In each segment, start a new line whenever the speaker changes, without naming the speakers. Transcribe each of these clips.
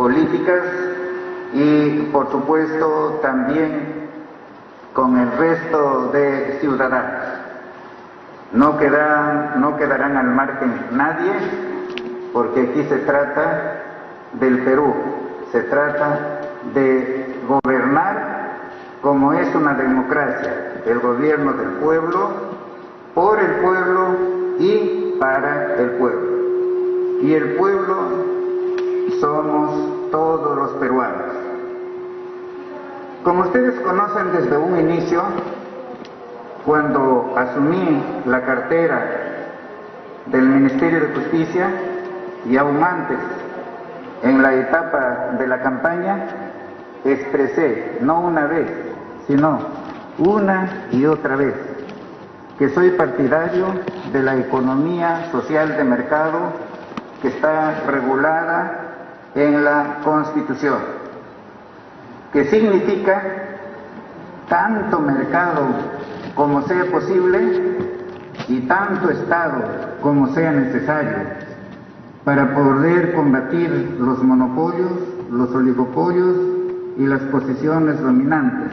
políticas y, por supuesto, también con el resto de ciudadanos. No quedarán al margen nadie, porque aquí se trata del Perú, se trata de gobernar como es una democracia, el gobierno del pueblo, por el pueblo y para el pueblo. Y el pueblo somos todos los peruanos. Como ustedes conocen desde un inicio, cuando asumí la cartera del Ministerio de Justicia y aún antes, en la etapa de la campaña, expresé, no una vez, sino una y otra vez, que soy partidario de la economía social de mercado que está regulada en la Constitución, que significa tanto mercado como sea posible y tanto Estado como sea necesario para poder combatir los monopolios, los oligopolios y las posiciones dominantes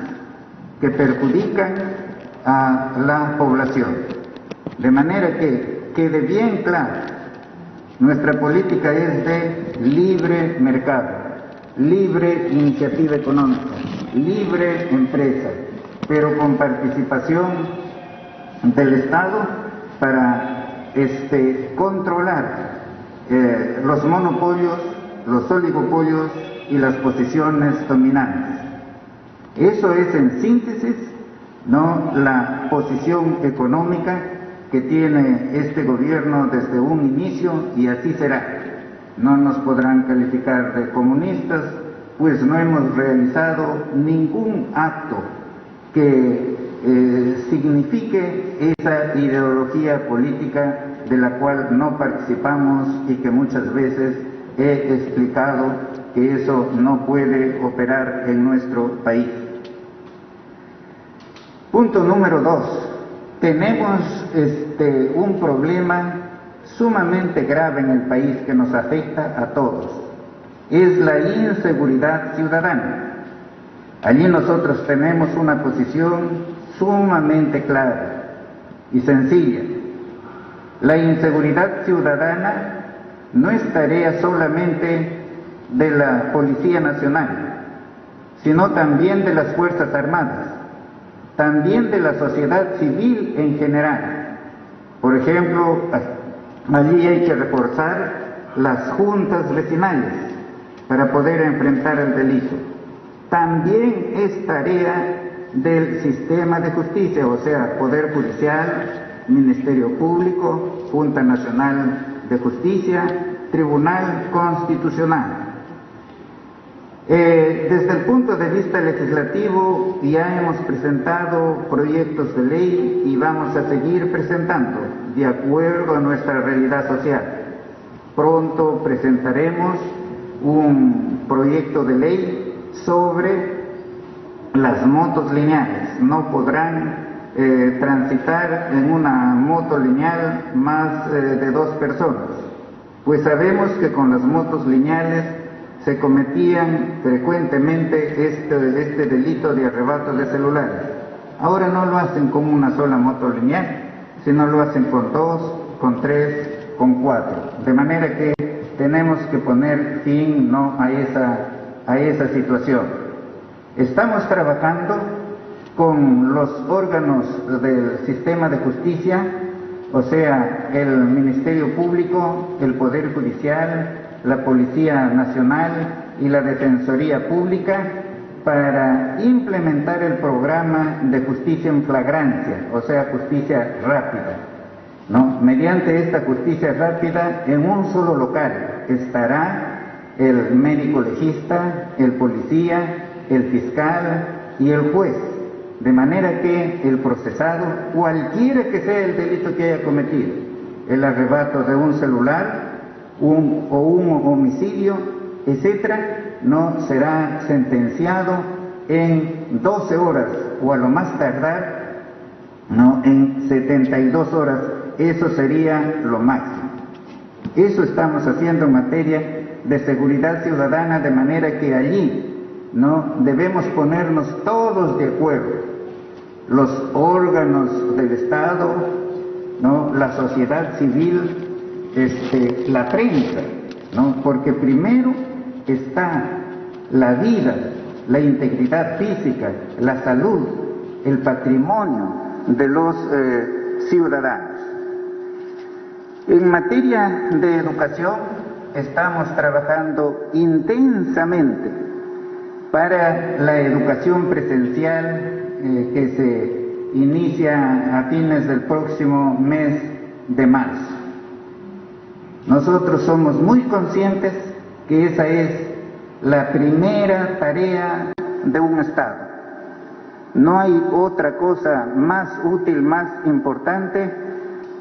que perjudican a la población. De manera que quede bien claro, nuestra política es de libre mercado, libre iniciativa económica, libre empresa, pero con participación del Estado para controlar los monopolios, los oligopolios y las posiciones dominantes. Eso es, en síntesis, ¿no?, la posición económica que tiene este gobierno desde un inicio, y así será. No nos podrán calificar de comunistas, pues no hemos realizado ningún acto que signifique esa ideología política de la cual no participamos y que muchas veces he explicado que eso no puede operar en nuestro país. Punto número 2. Tenemos un problema sumamente grave en el país que nos afecta a todos. Es la inseguridad ciudadana. Allí nosotros tenemos una posición sumamente clara y sencilla. La inseguridad ciudadana no es tarea solamente de la Policía Nacional, sino también de las Fuerzas Armadas, también de la sociedad civil en general. Por ejemplo, allí hay que reforzar las juntas vecinales para poder enfrentar el delito. También es tarea del sistema de justicia, o sea, Poder Judicial, Ministerio Público, Junta Nacional de Justicia, Tribunal Constitucional. Desde el punto de vista legislativo, ya hemos presentado proyectos de ley y vamos a seguir presentando de acuerdo a nuestra realidad social. Pronto presentaremos un proyecto de ley sobre las motos lineales. No podrán transitar en una moto lineal más de 2 personas, pues sabemos que con las motos lineales se cometían frecuentemente este delito de arrebato de celulares. Ahora no lo hacen con una sola moto lineal, sino lo hacen con 2, con 3, con 4. De manera que tenemos que poner fin, ¿no?, a esa situación. Estamos trabajando con los órganos del sistema de justicia, o sea, el Ministerio Público, el Poder Judicial, la Policía Nacional y la Defensoría Pública, para implementar el programa de justicia en flagrancia, o sea, justicia rápida, ¿no? Mediante esta justicia rápida, en un solo local estará el médico legista, el policía, el fiscal y el juez, de manera que el procesado, cualquiera que sea el delito que haya cometido, el arrebato de un celular, o un homicidio, etcétera, no será sentenciado en 12 horas o a lo más tardar, no, en 72 horas. Eso sería lo máximo. Eso estamos haciendo en materia de seguridad ciudadana, de manera que allí, ¿no?, debemos ponernos todos de acuerdo, los órganos del Estado, ¿no?, la sociedad civil, la prensa, ¿no?, porque primero está la vida, la integridad física, la salud, el patrimonio de los ciudadanos. En materia de educación, estamos trabajando intensamente para la educación presencial que se inicia a fines del próximo mes de marzo. Nosotros somos muy conscientes que esa es la primera tarea de un Estado. No hay otra cosa más útil, más importante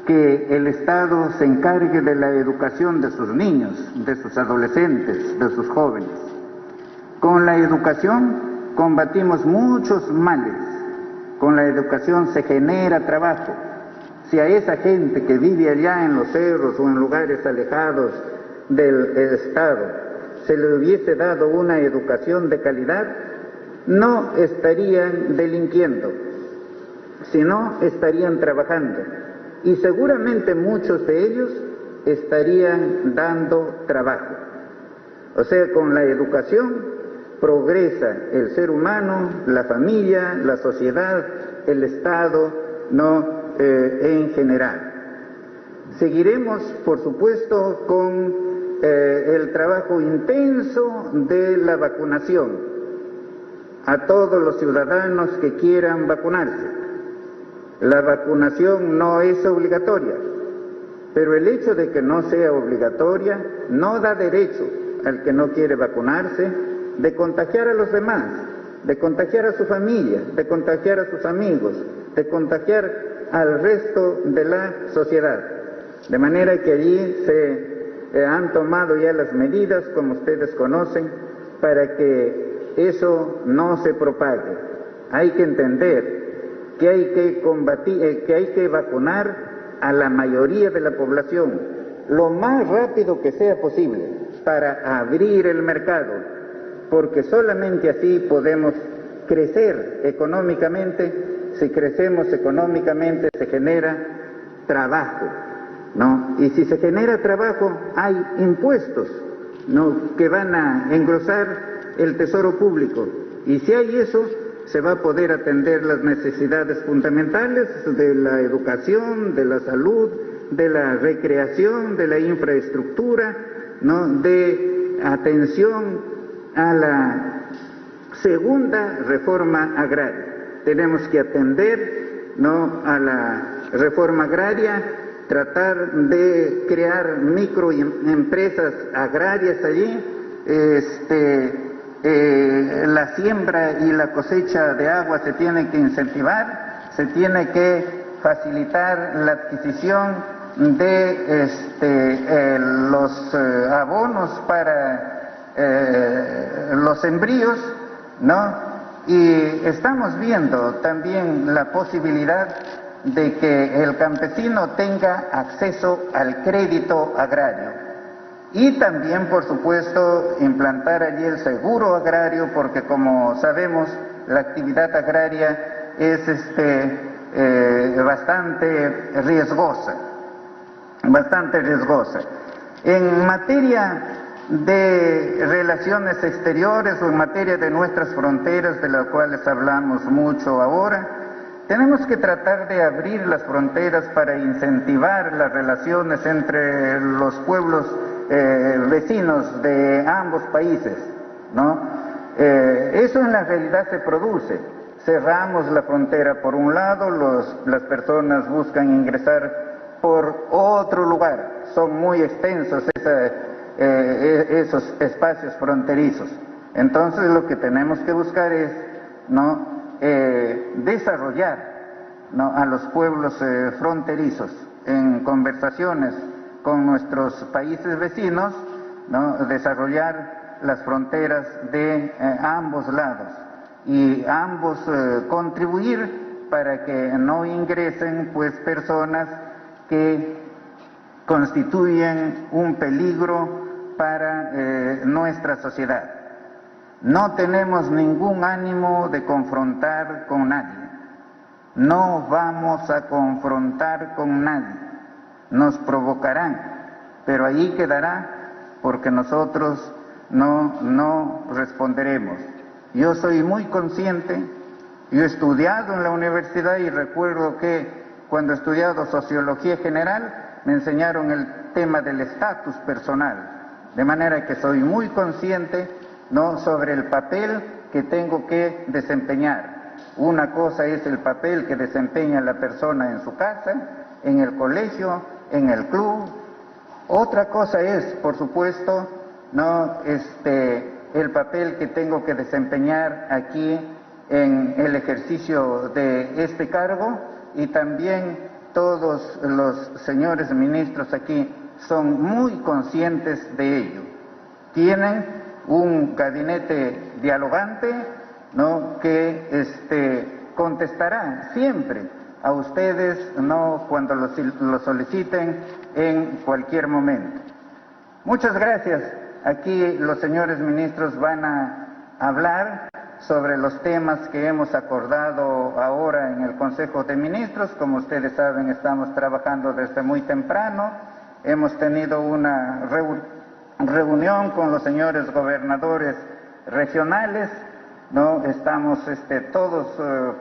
que el Estado se encargue de la educación de sus niños, de sus adolescentes, de sus jóvenes. Con la educación combatimos muchos males. Con la educación se genera trabajo. Si a esa gente que vive allá en los cerros o en lugares alejados del Estado se le hubiese dado una educación de calidad, no estarían delinquiendo, sino estarían trabajando. Y seguramente muchos de ellos estarían dando trabajo. O sea, con la educación progresa el ser humano, la familia, la sociedad, el Estado, en general. Seguiremos, por supuesto, con el trabajo intenso de la vacunación a todos los ciudadanos que quieran vacunarse. La vacunación no es obligatoria, pero el hecho de que no sea obligatoria no da derecho al que no quiere vacunarse de contagiar a los demás, de contagiar a su familia, de contagiar a sus amigos, de contagiar al resto de la sociedad. De manera que allí se han tomado ya las medidas, como ustedes conocen, para que eso no se propague. Hay que entender que hay que combatir, que hay que vacunar a la mayoría de la población lo más rápido que sea posible para abrir el mercado, porque solamente así podemos crecer económicamente. Si crecemos económicamente se genera trabajo, ¿no? Y si se genera trabajo hay impuestos, ¿no?, que van a engrosar el tesoro público, y si hay eso se va a poder atender las necesidades fundamentales de la educación, de la salud, de la recreación, de la infraestructura, ¿no?, de atención a la segunda reforma agraria. Tenemos que atender, ¿no?, a la reforma agraria, tratar de crear microempresas agrarias allí, la siembra y la cosecha de agua se tiene que incentivar, se tiene que facilitar la adquisición de los abonos para los sembríos, ¿no? Y estamos viendo también la posibilidad de que el campesino tenga acceso al crédito agrario. Y también, por supuesto, implantar allí el seguro agrario, porque como sabemos, la actividad agraria es bastante riesgosa. En materia de relaciones exteriores o en materia de nuestras fronteras, de las cuales hablamos mucho ahora, tenemos que tratar de abrir las fronteras para incentivar las relaciones entre los pueblos vecinos de ambos países, ¿no? Eso en la realidad se produce. Cerramos la frontera por un lado, las personas buscan ingresar por otro lugar. Son muy extensos esos espacios fronterizos. Entonces lo que tenemos que buscar es, ¿no?, desarrollar, ¿no?, a los pueblos fronterizos en conversaciones con nuestros países vecinos, ¿no?, desarrollar las fronteras de ambos lados y ambos contribuir para que no ingresen pues personas que constituyen un peligro para nuestra sociedad. No tenemos ningún ánimo de confrontar con nadie. No vamos a confrontar con nadie. Nos provocarán, pero ahí quedará porque nosotros no responderemos. Yo soy muy consciente, yo he estudiado en la universidad y recuerdo que cuando he estudiado Sociología General me enseñaron el tema del estatus personal, de manera que soy muy consciente sobre el papel que tengo que desempeñar. Una cosa es el papel que desempeña la persona en su casa, en el colegio, en el club. Otra cosa es, por supuesto, el papel que tengo que desempeñar aquí en el ejercicio de este cargo, y también todos los señores ministros aquí son muy conscientes de ello. Tienen un gabinete dialogante, que contestará siempre a ustedes, cuando lo soliciten en cualquier momento. Muchas gracias. Aquí los señores ministros van a hablar sobre los temas que hemos acordado ahora en el Consejo de Ministros. Como ustedes saben, estamos trabajando desde muy temprano. Hemos tenido una reunión con los señores gobernadores regionales, Estamos todos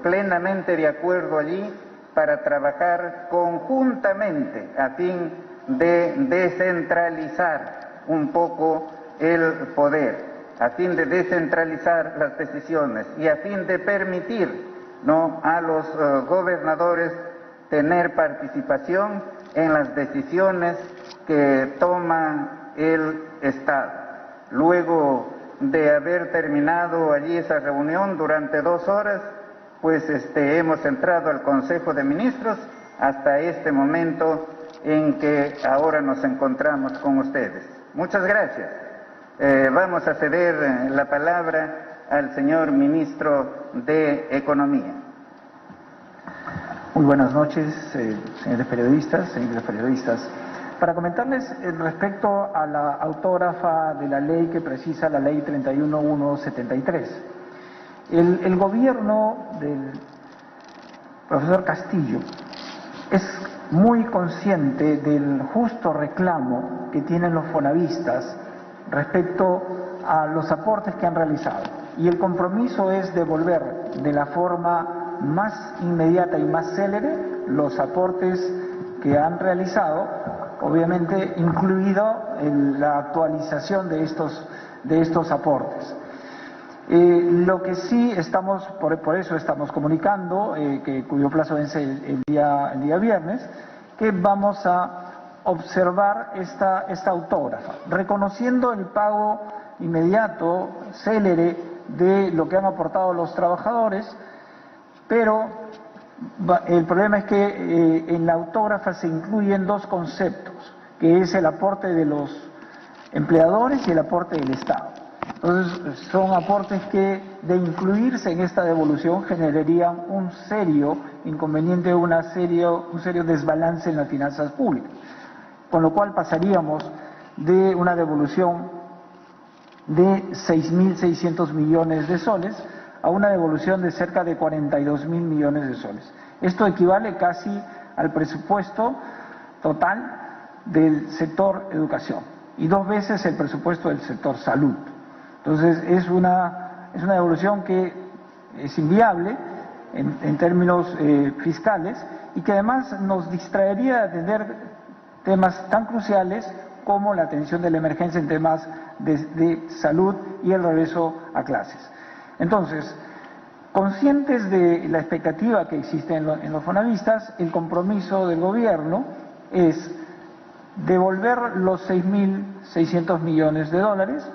plenamente de acuerdo allí para trabajar conjuntamente a fin de descentralizar un poco el poder, a fin de descentralizar las decisiones y a fin de permitir a los gobernadores tener participación en las decisiones que toma el Estado. Luego de haber terminado allí esa reunión durante 2 horas, pues hemos entrado al Consejo de Ministros hasta este momento en que ahora nos encontramos con ustedes. Muchas gracias. Vamos a ceder la palabra al señor Ministro de Economía.
Muy buenas noches, señores periodistas. Para comentarles respecto a la autógrafa de la ley que precisa la ley 31173. El gobierno del profesor Castillo es muy consciente del justo reclamo que tienen los fonavistas respecto a los aportes que han realizado. Y el compromiso es devolver de la forma más inmediata y más célere los aportes que han realizado, obviamente incluido la actualización de estos aportes. Lo que sí estamos, por eso estamos comunicando, cuyo plazo vence el día viernes, que vamos a observar esta autógrafa, reconociendo el pago inmediato, célere, de lo que han aportado los trabajadores, pero el problema es que en la autógrafa se incluyen 2 conceptos, que es el aporte de los empleadores y el aporte del Estado. Entonces, son aportes que, de incluirse en esta devolución, generarían un serio inconveniente, un serio desbalance en las finanzas públicas, con lo cual pasaríamos de una devolución de 6.600 millones de soles a una devolución de cerca de 42.000 millones de soles. Esto equivale casi al presupuesto total del sector educación y 2 veces el presupuesto del sector salud. Entonces es una devolución que es inviable en términos fiscales y que además nos distraería de atender temas tan cruciales como la atención de la emergencia en temas de salud y el regreso a clases. Entonces, conscientes de la expectativa que existe en los fonavistas, el compromiso del gobierno es devolver los 6.600 millones de dólares,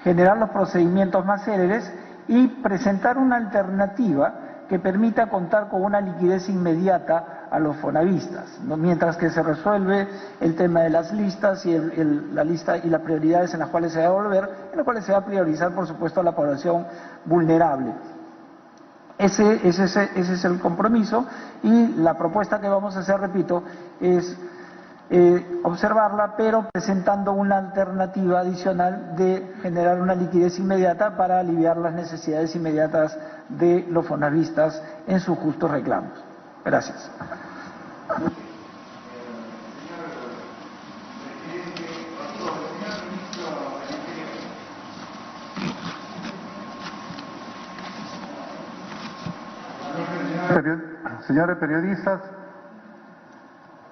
generar los procedimientos más céleres y presentar una alternativa que permita contar con una liquidez inmediata a los fonavistas, mientras que se resuelve el tema de las listas y la lista y las prioridades en las cuales se va a devolver, en las cuales se va a priorizar, por supuesto, a la población vulnerable. Ese es el compromiso, y la propuesta que vamos a hacer, repito, es observarla, pero presentando una alternativa adicional de generar una liquidez inmediata para aliviar las necesidades inmediatas de los fonavistas en sus justos reclamos. Gracias.
Señores periodistas,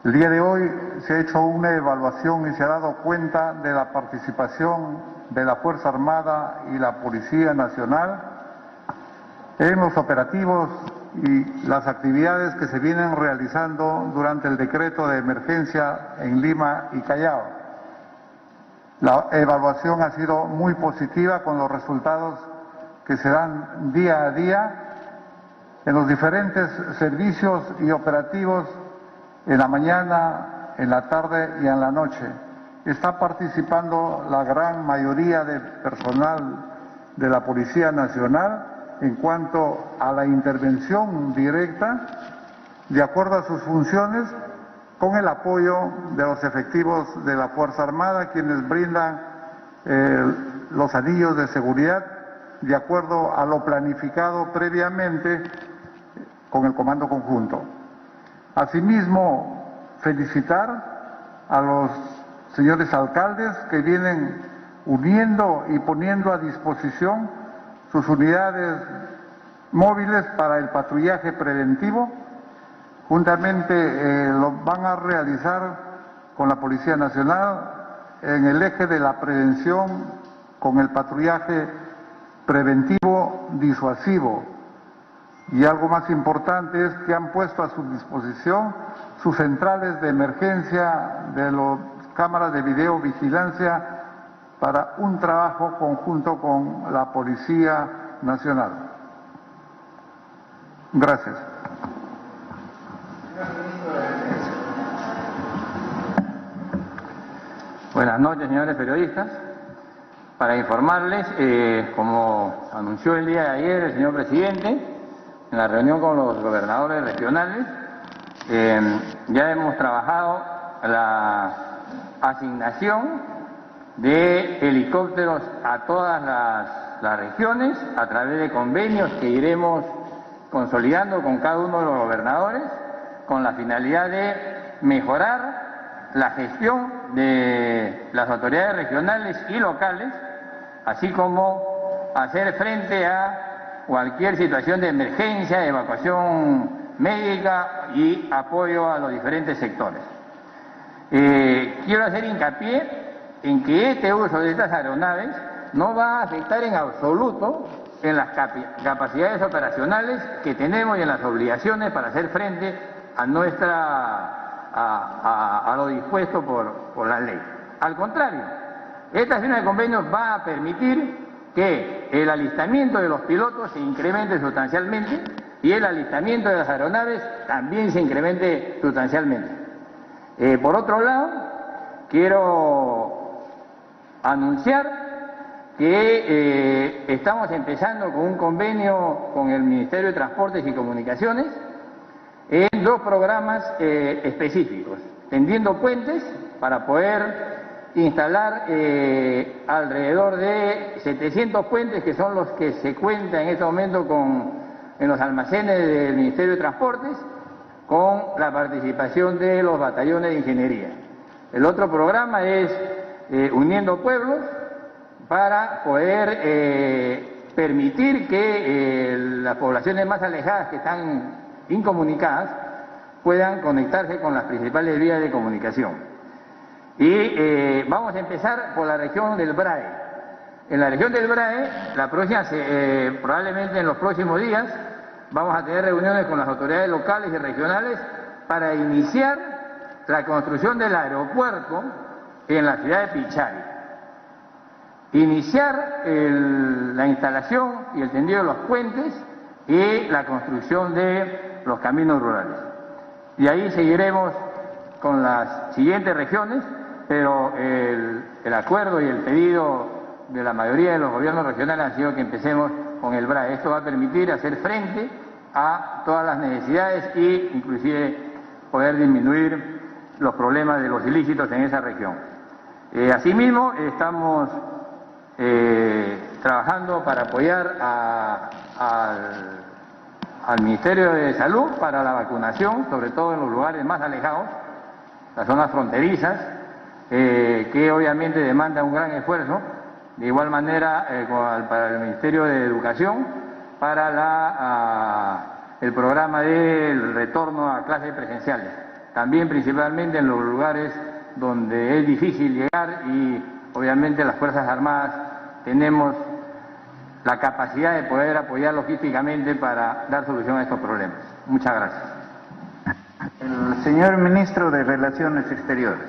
el día de hoy se ha hecho una evaluación y se ha dado cuenta de la participación de la Fuerza Armada y la Policía Nacional en los operativos y las actividades que se vienen realizando durante el decreto de emergencia en Lima y Callao. La evaluación ha sido muy positiva con los resultados que se dan día a día en los diferentes servicios y operativos en la mañana, en la tarde y en la noche. Está participando la gran mayoría del personal de la Policía Nacional en cuanto a la intervención directa, de acuerdo a sus funciones, con el apoyo de los efectivos de la Fuerza Armada, quienes brindan los anillos de seguridad, de acuerdo a lo planificado previamente con el Comando Conjunto. Asimismo, felicitar a los señores alcaldes que vienen uniendo y poniendo a disposición sus unidades móviles para el patrullaje preventivo. Juntamente lo van a realizar con la Policía Nacional en el eje de la prevención con el patrullaje preventivo disuasivo. Y algo más importante es que han puesto a su disposición sus centrales de emergencia de las cámaras de videovigilancia para un trabajo conjunto con la Policía Nacional. Gracias.
Buenas noches, señores periodistas. Para informarles, como anunció el día de ayer el señor presidente, en la reunión con los gobernadores regionales, ya hemos trabajado la asignación de helicópteros a todas las regiones a través de convenios que iremos consolidando con cada uno de los gobernadores con la finalidad de mejorar la gestión de las autoridades regionales y locales, así como hacer frente a cualquier situación de emergencia, evacuación médica y apoyo a los diferentes sectores. Quiero hacer hincapié en que este uso de estas aeronaves no va a afectar en absoluto en las capacidades operacionales que tenemos y en las obligaciones para hacer frente a a lo dispuesto por la ley. Al contrario, esta firma de convenios va a permitir que el alistamiento de los pilotos se incremente sustancialmente y el alistamiento de las aeronaves también se incremente sustancialmente. Por otro lado, quiero anunciar que estamos empezando con un convenio con el Ministerio de Transportes y Comunicaciones en dos programas específicos, tendiendo puentes para poder instalar alrededor de 700 puentes, que son los que se cuentan en este momento en los almacenes del Ministerio de Transportes, con la participación de los batallones de ingeniería. El otro programa es Uniendo Pueblos, para poder permitir que las poblaciones más alejadas que están incomunicadas puedan conectarse con las principales vías de comunicación. Y vamos a empezar por la región del BRAE. En la región del BRAE, probablemente en los próximos días, vamos a tener reuniones con las autoridades locales y regionales para iniciar la construcción del aeropuerto en la ciudad de Pichari. Iniciar la instalación y el tendido de los puentes y la construcción de los caminos rurales. Y ahí seguiremos con las siguientes regiones, pero el acuerdo y el pedido de la mayoría de los gobiernos regionales ha sido que empecemos con el BRAE. Esto va a permitir hacer frente a todas las necesidades e inclusive poder disminuir los problemas de los ilícitos en esa región. Asimismo, estamos trabajando para apoyar al Ministerio de Salud para la vacunación, sobre todo en los lugares más alejados, las zonas fronterizas, que obviamente demanda un gran esfuerzo. De igual manera, para el Ministerio de Educación, para el programa del retorno a clases presenciales. También principalmente en los lugares donde es difícil llegar y obviamente las Fuerzas Armadas tenemos la capacidad de poder apoyar logísticamente para dar solución a estos problemas. Muchas gracias.
El señor Ministro de Relaciones Exteriores.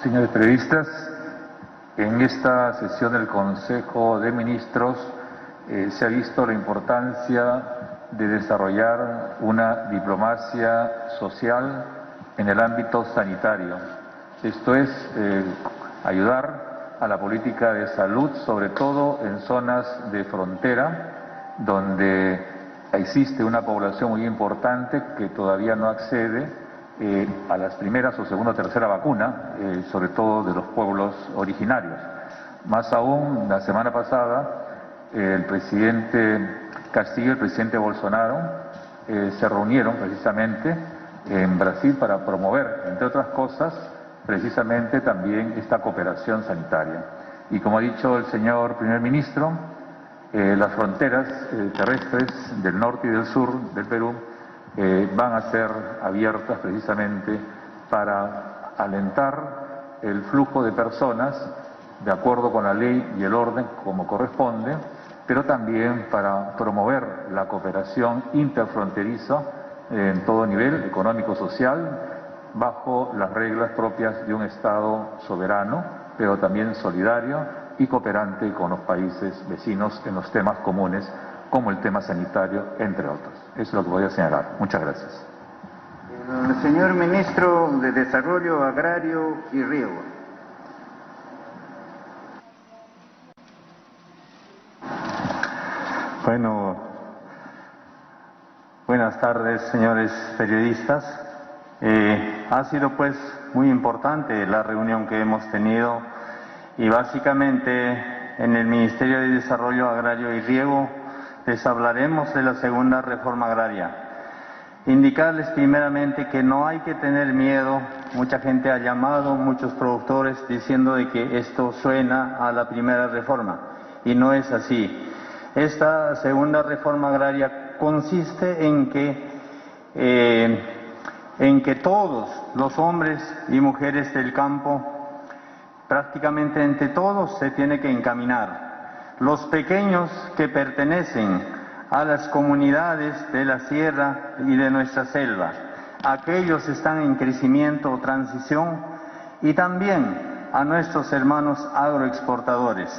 Señores periodistas, en esta sesión del Consejo de Ministros se ha visto la importancia de desarrollar una diplomacia social en el ámbito sanitario. Esto es ayudar a la política de salud, sobre todo en zonas de frontera, donde existe una población muy importante que todavía no accede a las primeras o segunda o tercera vacuna, sobre todo de los pueblos originarios. Más aún, la semana pasada, el presidente Castillo y el presidente Bolsonaro se reunieron precisamente en Brasil para promover, entre otras cosas, precisamente también esta cooperación sanitaria. Y como ha dicho el señor primer ministro, las fronteras terrestres del norte y del sur del Perú van a ser abiertas precisamente para alentar el flujo de personas de acuerdo con la ley y el orden como corresponde, pero también para promover la cooperación interfronteriza en todo nivel, económico-social, bajo las reglas propias de un Estado soberano, pero también solidario y cooperante con los países vecinos en los temas comunes, como el tema sanitario, entre otros. Eso es lo que voy a señalar. Muchas gracias.
El señor Ministro de Desarrollo Agrario y Riego.
Bueno, buenas tardes, señores periodistas. Ha sido pues muy importante la reunión que hemos tenido y básicamente en el Ministerio de Desarrollo Agrario y Riego les hablaremos de la segunda reforma agraria. Indicarles primeramente que no hay que tener miedo. Mucha gente ha llamado, muchos productores, diciendo de que esto suena a la primera reforma y no es así. Esta segunda reforma agraria consiste en que todos los hombres y mujeres del campo, prácticamente entre todos, se tiene que encaminar. Los pequeños que pertenecen a las comunidades de la sierra y de nuestra selva, aquellos están en crecimiento o transición, y también a nuestros hermanos agroexportadores.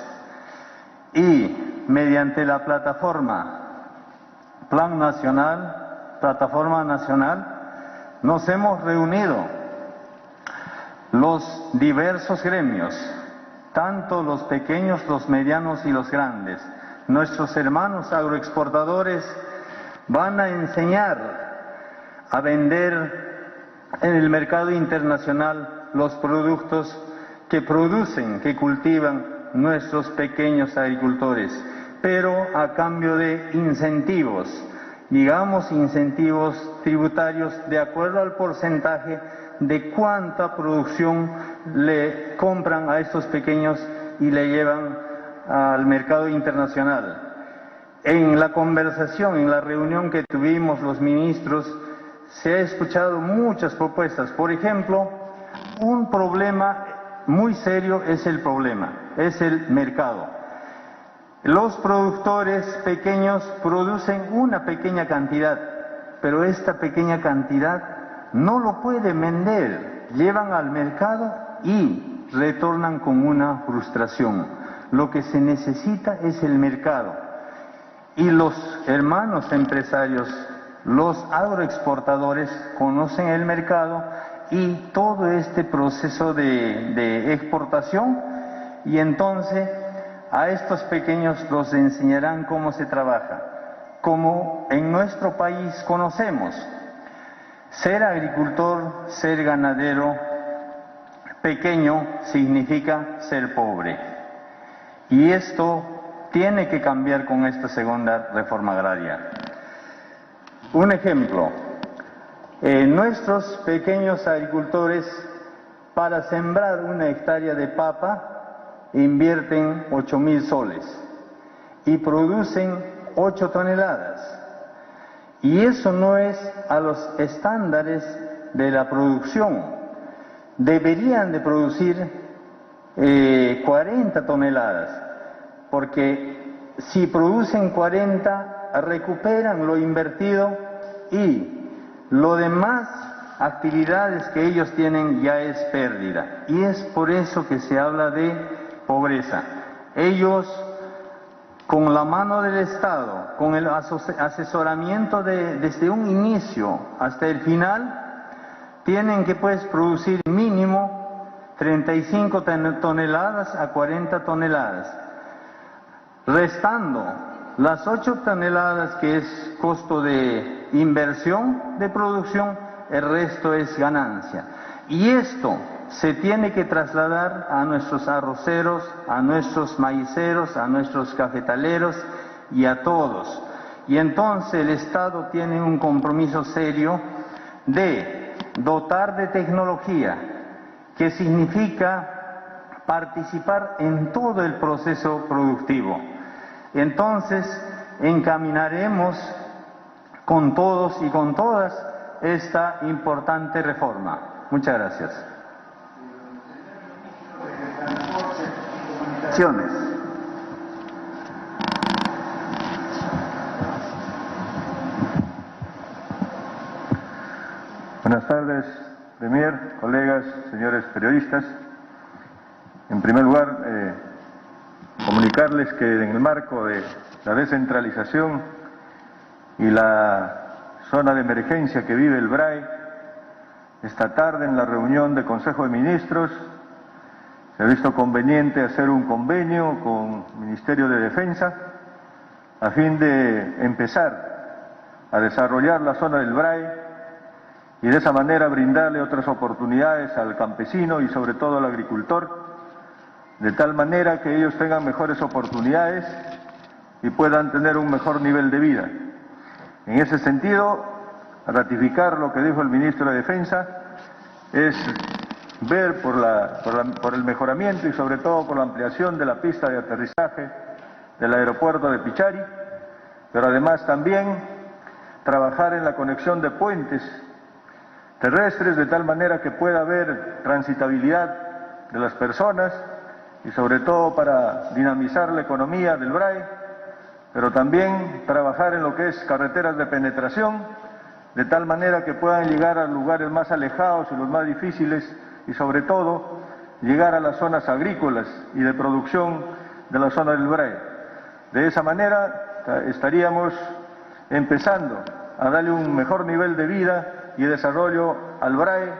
Y mediante la plataforma nacional, nos hemos reunido los diversos gremios, tanto los pequeños, los medianos y los grandes. Nuestros hermanos agroexportadores van a enseñar a vender en el mercado internacional los productos que producen, que cultivan nuestros pequeños agricultores, pero a cambio de incentivos, digamos incentivos tributarios de acuerdo al porcentaje de cuánta producción le compran a estos pequeños y le llevan al mercado internacional. En la conversación, en la reunión que tuvimos los ministros, se ha escuchado muchas propuestas. Por ejemplo, un problema muy serio es el mercado. Los productores pequeños producen una pequeña cantidad, pero esta pequeña cantidad no lo pueden vender, llevan al mercado y retornan con una frustración. Lo que se necesita es el mercado. Y los hermanos empresarios, los agroexportadores, conocen el mercado y todo este proceso de exportación, y entonces a estos pequeños los enseñarán cómo se trabaja. Como en nuestro país conocemos, ser agricultor, ser ganadero pequeño significa ser pobre. Y esto tiene que cambiar con esta segunda reforma agraria. Un ejemplo, nuestros pequeños agricultores para sembrar una hectárea de papa invierten 8.000 soles y producen 8 toneladas. Y eso no es a los estándares de la producción. Deberían de producir 40 toneladas, porque si producen 40, recuperan lo invertido y lo demás actividades que ellos tienen ya es pérdida. Y es por eso que se habla de pobreza. Ellos, con la mano del Estado, con el asesoramiento desde un inicio hasta el final, tienen que producir mínimo 35 toneladas a 40 toneladas, restando las 8 toneladas que es costo de inversión de producción, el resto es ganancia. Y esto se tiene que trasladar a nuestros arroceros, a nuestros maiceros, a nuestros cafetaleros y a todos. Y entonces el Estado tiene un compromiso serio de dotar de tecnología, que significa participar en todo el proceso productivo. Entonces, encaminaremos con todos y con todas esta importante reforma. Muchas gracias.
Buenas tardes, Premier, colegas, señores periodistas. En primer lugar, comunicarles que en el marco de la descentralización y la zona de emergencia que vive el BRAE, esta tarde en la reunión del Consejo de Ministros se ha visto conveniente hacer un convenio con el Ministerio de Defensa a fin de empezar a desarrollar la zona del BRAE y de esa manera brindarle otras oportunidades al campesino y sobre todo al agricultor, de tal manera que ellos tengan mejores oportunidades y puedan tener un mejor nivel de vida. En ese sentido, ratificar lo que dijo el ministro de Defensa es ver por el mejoramiento y sobre todo por la ampliación de la pista de aterrizaje del aeropuerto de Pichari, pero además también trabajar en la conexión de puentes terrestres de tal manera que pueda haber transitabilidad de las personas y sobre todo para dinamizar la economía del BRAE, pero también trabajar en lo que es carreteras de penetración de tal manera que puedan llegar a lugares más alejados y los más difíciles y sobre todo llegar a las zonas agrícolas y de producción de la zona del BRAE. De esa manera estaríamos empezando a darle un mejor nivel de vida y desarrollo al BRAE,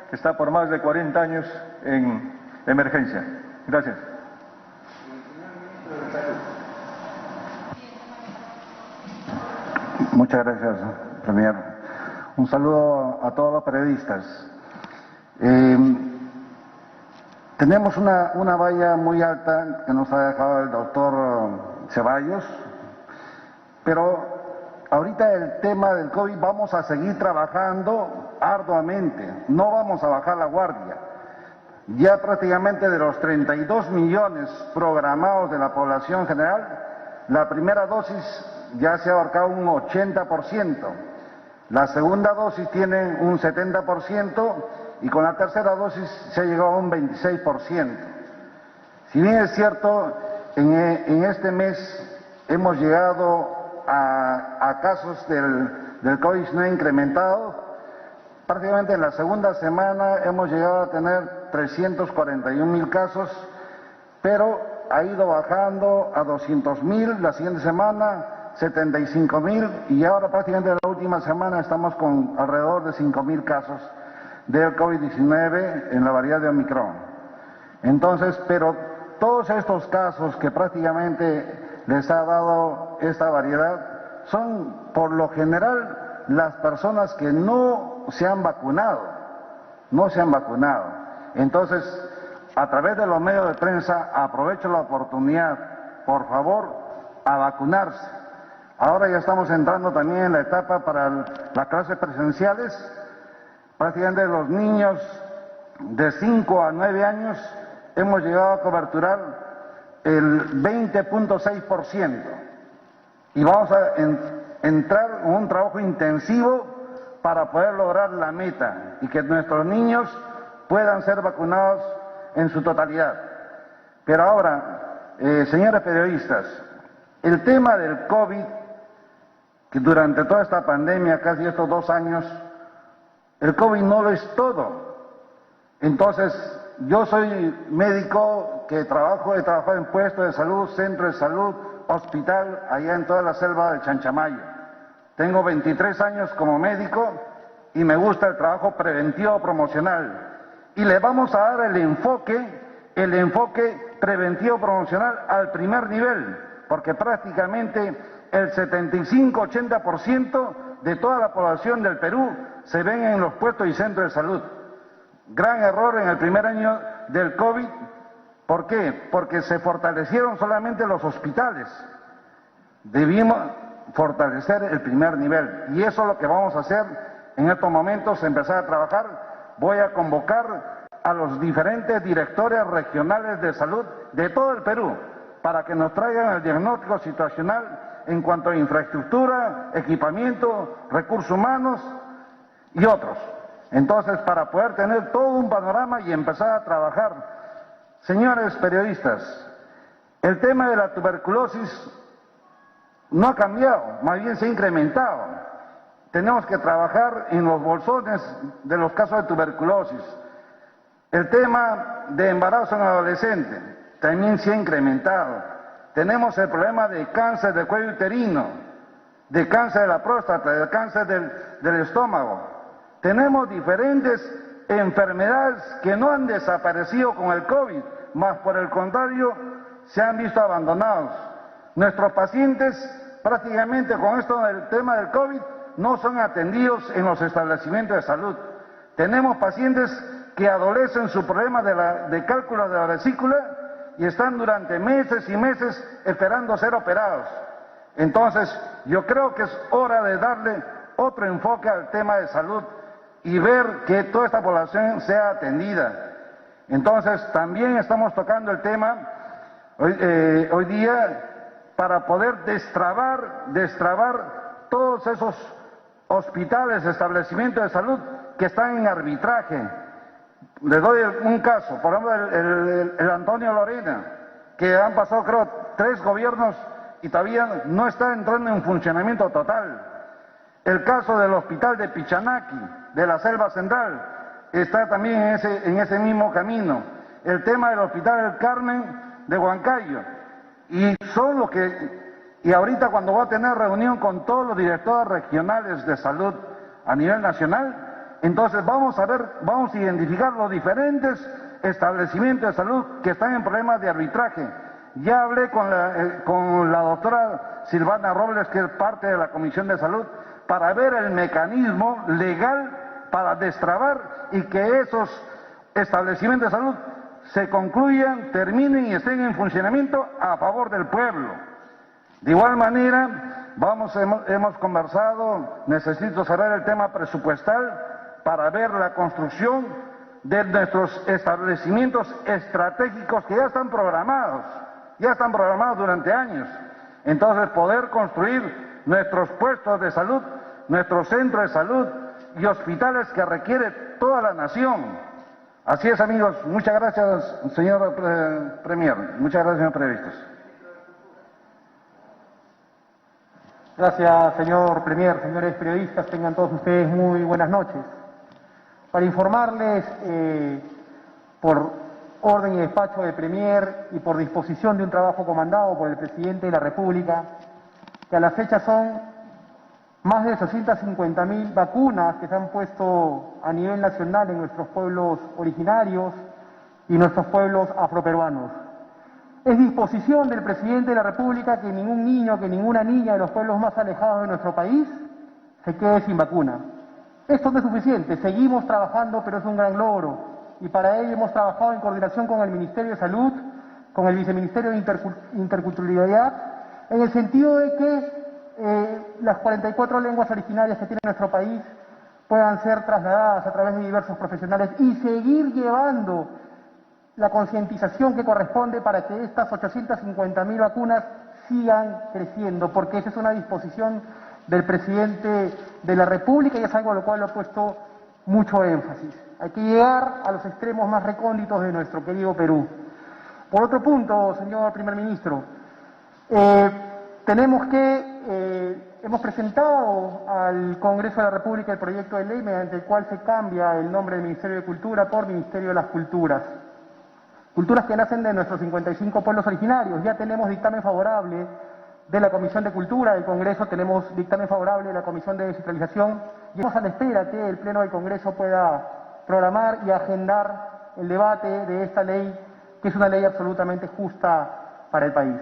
que está por más de 40 años en emergencia. Gracias.
Muchas gracias, Premier. Un saludo a todos los periodistas. Tenemos una valla muy alta que nos ha dejado el doctor Ceballos, pero ahorita el tema del COVID vamos a seguir trabajando arduamente, no vamos a bajar la guardia. Ya prácticamente de los 32 millones programados de la población general, la primera dosis ya se ha abarcado un 80%, la segunda dosis tiene un 70% y con la tercera dosis se ha llegado a un 26%. Si bien es cierto, en este mes hemos llegado a casos del COVID no incrementado, prácticamente en la segunda semana hemos llegado a tener 341.000 casos, pero ha ido bajando a 200.000, la siguiente semana 75.000 y ahora prácticamente en la última semana estamos con alrededor de 5.000 casos del COVID-19 en la variedad de Omicron. Entonces, pero todos estos casos que prácticamente les ha dado esta variedad son por lo general las personas que no se han vacunado, no se han vacunado. Entonces, a través de los medios de prensa, aprovecho la oportunidad, por favor, a vacunarse. Ahora ya estamos entrando también en la etapa para las clases presenciales. Prácticamente los niños de 5 a 9 años hemos llegado a coberturar el 20.6%. Y vamos a entrar en un trabajo intensivo para poder lograr la meta y que nuestros niños puedan ser vacunados en su totalidad. Pero ahora, señores periodistas, el tema del COVID, que durante toda esta pandemia, casi estos 2 años, el COVID no lo es todo. Entonces, yo soy médico que he trabajado en puestos de salud, centro de salud, hospital, allá en toda la selva del Chanchamayo. Tengo 23 años como médico y me gusta el trabajo preventivo promocional. Y le vamos a dar el enfoque preventivo promocional al primer nivel, porque prácticamente el 75-80% de toda la población del Perú se ven en los puestos y centros de salud. Gran error en el primer año del COVID. ¿Por qué? Porque se fortalecieron solamente los hospitales. Debimos fortalecer el primer nivel. Y eso es lo que vamos a hacer en estos momentos, empezar a trabajar. Voy a convocar a los diferentes directores regionales de salud de todo el Perú para que nos traigan el diagnóstico situacional en cuanto a infraestructura, equipamiento, recursos humanos y otros. Entonces, para poder tener todo un panorama y empezar a trabajar. Señores periodistas, el tema de la tuberculosis no ha cambiado, más bien se ha incrementado. Tenemos que trabajar en los bolsones de los casos de tuberculosis. El tema de embarazo en adolescentes también se ha incrementado. Tenemos el problema de cáncer del cuello uterino, de cáncer de la próstata, de cáncer del estómago. Tenemos diferentes enfermedades que no han desaparecido con el COVID, más por el contrario, se han visto abandonados. Nuestros pacientes, prácticamente con esto del tema del COVID, no son atendidos en los establecimientos de salud. Tenemos pacientes que adolecen su problema de cálculo de la vesícula y están durante meses y meses esperando ser operados. Entonces, yo creo que es hora de darle otro enfoque al tema de salud y ver que toda esta población sea atendida. Entonces, también estamos tocando el tema hoy día para poder destrabar todos esos hospitales, establecimientos de salud que están en arbitraje. Les doy un caso, por ejemplo, el Antonio Lorena, que han pasado, creo, 3 gobiernos y todavía no está entrando en funcionamiento total. El caso del hospital de Pichanaki, de la Selva Central, está también en ese mismo camino. El tema del hospital del Carmen de Huancayo. Y ahorita cuando voy a tener reunión con todos los directores regionales de salud a nivel nacional, entonces vamos a identificar los diferentes establecimientos de salud que están en problemas de arbitraje. Ya hablé con la doctora Silvana Robles, que es parte de la Comisión de Salud, para ver el mecanismo legal para destrabar y que esos establecimientos de salud se concluyan, terminen y estén en funcionamiento a favor del pueblo. De igual manera, hemos conversado, necesito cerrar el tema presupuestal para ver la construcción de nuestros establecimientos estratégicos que ya están programados durante años. Entonces, poder construir nuestros puestos de salud, nuestros centros de salud y hospitales que requiere toda la nación. Así es, amigos. Muchas gracias, señor Premier. Muchas gracias, señor periodistas.
Gracias, señor Premier. Señores periodistas, tengan todos ustedes muy buenas noches. Para informarles, por orden y despacho del Premier y por disposición de un trabajo comandado por el Presidente de la República, que a la fecha son más de 850.000 vacunas que se han puesto a nivel nacional en nuestros pueblos originarios y nuestros pueblos afroperuanos. Es disposición del Presidente de la República que ningún niño, que ninguna niña de los pueblos más alejados de nuestro país se quede sin vacuna. Esto no es suficiente, seguimos trabajando, pero es un gran logro. Y para ello hemos trabajado en coordinación con el Ministerio de Salud, con el Viceministerio de Interculturalidad, en el sentido de que las 44 lenguas originarias que tiene nuestro país puedan ser trasladadas a través de diversos profesionales y seguir llevando la concientización que corresponde para que estas 850.000 vacunas sigan creciendo, porque esa es una disposición del presidente de la República y es algo a lo cual ha puesto mucho énfasis. Hay que llegar a los extremos más recónditos de nuestro querido Perú. Por otro punto, señor primer ministro, hemos presentado al Congreso de la República el proyecto de ley mediante el cual se cambia el nombre del Ministerio de Cultura por Ministerio de las Culturas. Culturas que nacen de nuestros 55 pueblos originarios. Ya tenemos dictamen favorable de la Comisión de Cultura del Congreso, tenemos dictamen favorable de la Comisión de Descentralización y estamos a la espera que el Pleno del Congreso pueda programar y agendar el debate de esta ley, que es una ley absolutamente justa para el país.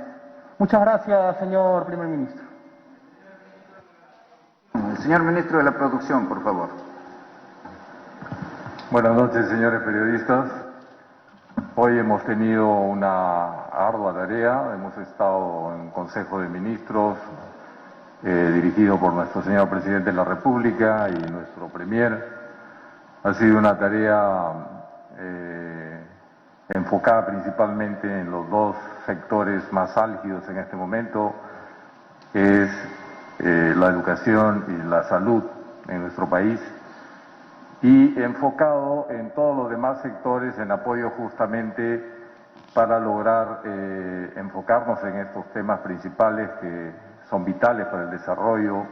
Muchas gracias, señor primer ministro.
El señor ministro de la Producción, por favor.
Buenas noches, señores periodistas. Hoy hemos tenido una ardua tarea, hemos estado en Consejo de Ministros, dirigido por nuestro señor Presidente de la República y nuestro Premier. Ha sido una tarea enfocada principalmente en los dos sectores más álgidos en este momento, que es la educación y la salud en nuestro país, y enfocado en todos los demás sectores en apoyo justamente para lograr enfocarnos en estos temas principales que son vitales para el desarrollo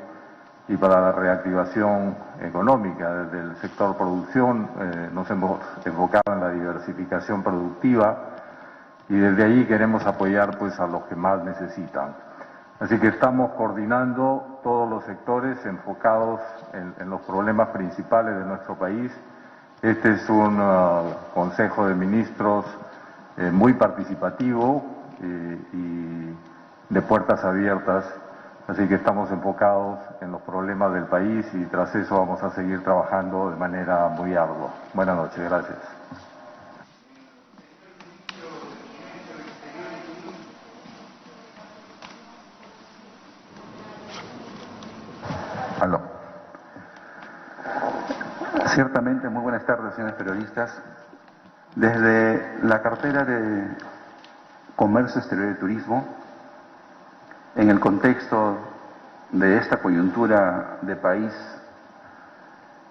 y para la reactivación económica. Desde el sector producción nos hemos enfocado en la diversificación productiva y desde ahí queremos apoyar pues a los que más necesitan. Así que estamos coordinando todos los sectores enfocados en los problemas principales de nuestro país. Este es un Consejo de Ministros muy participativo y de puertas abiertas, así que estamos enfocados en los problemas del país y tras eso vamos a seguir trabajando de manera muy ardua. Buenas noches, gracias.
Aló. Ciertamente, muy buenas tardes, señores periodistas. Desde la cartera de Comercio Exterior y Turismo, en el contexto de esta coyuntura de país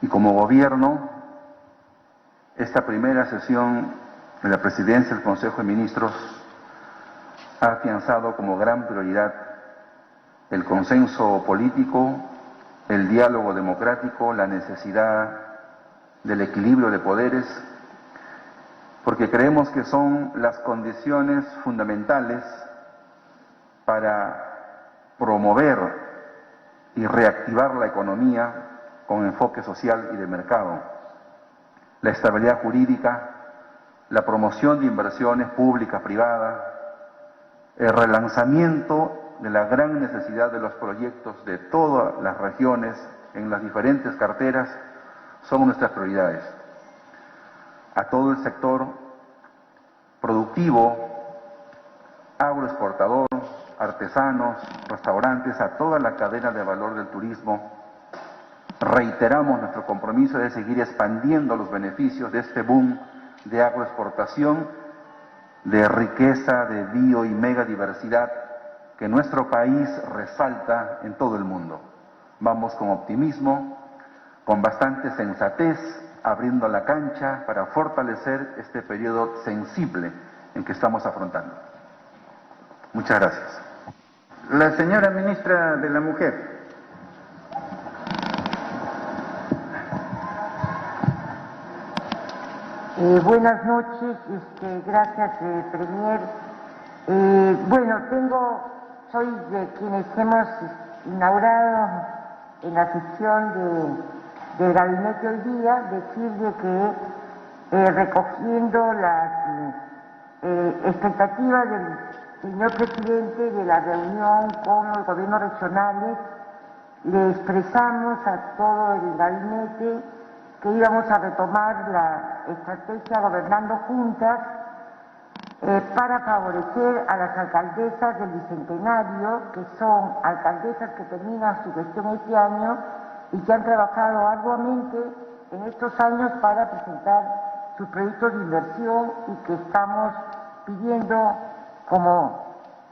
y como gobierno, esta primera sesión de la presidencia del Consejo de Ministros ha afianzado como gran prioridad el consenso político, el diálogo democrático, la necesidad del equilibrio de poderes, porque creemos que son las condiciones fundamentales para promover y reactivar la economía con enfoque social y de mercado, la estabilidad jurídica, la promoción de inversiones públicas, privadas, el relanzamiento de la gran necesidad de los proyectos de todas las regiones en las diferentes carteras son nuestras prioridades. A todo el sector productivo, agroexportador, artesanos, restaurantes, a toda la cadena de valor del turismo, reiteramos nuestro compromiso de seguir expandiendo los beneficios de este boom de agroexportación, de riqueza, de bio y megadiversidad que nuestro país resalta en todo el mundo. Vamos con optimismo, con bastante sensatez, abriendo la cancha para fortalecer este periodo sensible en que estamos afrontando. Muchas gracias.
La señora ministra de la Mujer.
Buenas noches, gracias, Premier. Soy de quienes hemos inaugurado en la sesión del gabinete hoy día, decirle que recogiendo las expectativas del señor presidente de la reunión con los gobiernos regionales le expresamos a todo el gabinete que íbamos a retomar la estrategia Gobernando Juntas para favorecer a las alcaldesas del Bicentenario, que son alcaldesas que terminan su gestión este año y que han trabajado arduamente en estos años para presentar sus proyectos de inversión y que estamos pidiendo, como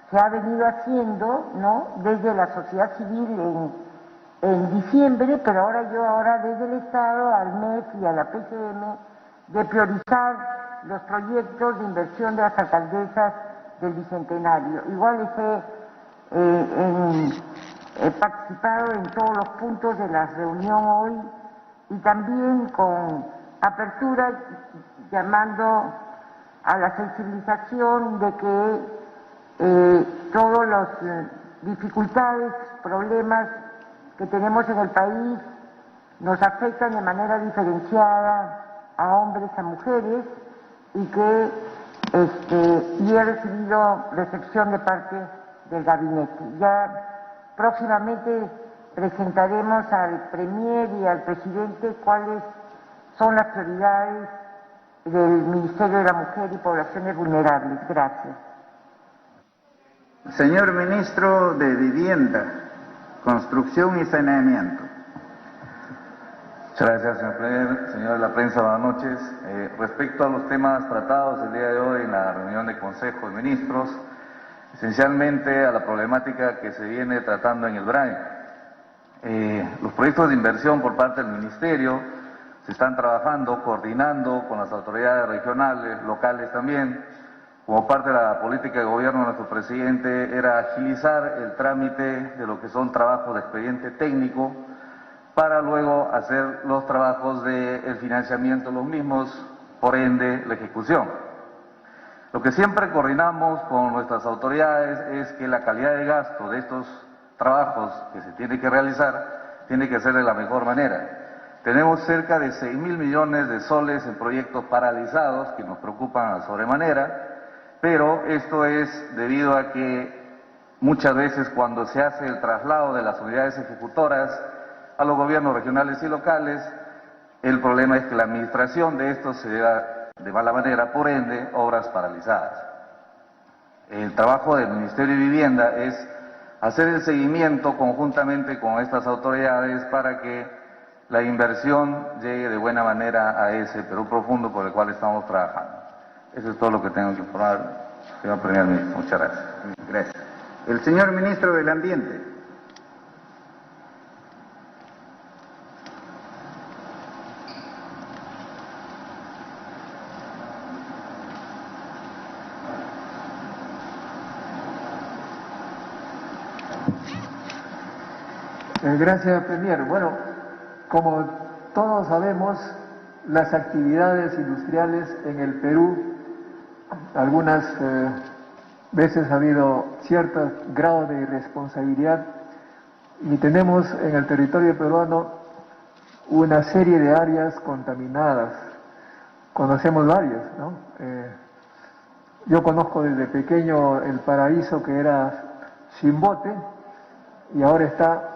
se ha venido haciendo, ¿no?, desde la sociedad civil en diciembre, pero ahora desde el Estado al MEF y a la PCM, de priorizar los proyectos de inversión de las alcaldesas del Bicentenario. Igual he participado en todos los puntos de la reunión hoy y también con apertura llamando a la sensibilización de que todas las dificultades, problemas que tenemos en el país nos afectan de manera diferenciada a hombres, a mujeres, y que y he recibido recepción de parte del gabinete. Ya próximamente presentaremos al Premier y al Presidente cuáles son las prioridades del Ministerio de la Mujer y Poblaciones Vulnerables. Gracias.
Señor Ministro de Vivienda, Construcción y Saneamiento.
Muchas gracias, señor Premier. Señores de la prensa, buenas noches. Respecto a los temas tratados el día de hoy en la reunión de Consejo de Ministros, esencialmente a la problemática que se viene tratando en el BRAE. Los proyectos de inversión por parte del Ministerio se están trabajando, coordinando con las autoridades regionales, locales también. Como parte de la política de gobierno de nuestro presidente era agilizar el trámite de lo que son trabajos de expediente técnico para luego hacer los trabajos del financiamiento de los mismos, por ende la ejecución. Lo que siempre coordinamos con nuestras autoridades es que la calidad de gasto de estos trabajos que se tiene que realizar tiene que ser de la mejor manera. Tenemos cerca de 6.000 millones de soles en proyectos paralizados que nos preocupan a sobremanera, pero esto es debido a que muchas veces cuando se hace el traslado de las unidades ejecutoras a los gobiernos regionales y locales, el problema es que la administración de estos se lleva de mala manera, por ende, obras paralizadas. El trabajo del Ministerio de Vivienda es hacer el seguimiento conjuntamente con estas autoridades para que la inversión llegue de buena manera a ese Perú profundo por el cual estamos trabajando. Eso es todo lo que tengo que informar, señor Primer Ministro. Muchas gracias.
Gracias. El señor Ministro del Ambiente.
Gracias, Premier. Bueno, como todos sabemos, las actividades industriales en el Perú, algunas veces ha habido cierto grado de irresponsabilidad y tenemos en el territorio peruano una serie de áreas contaminadas. Conocemos varias, ¿no? Yo conozco desde pequeño el paraíso que era Chimbote y ahora está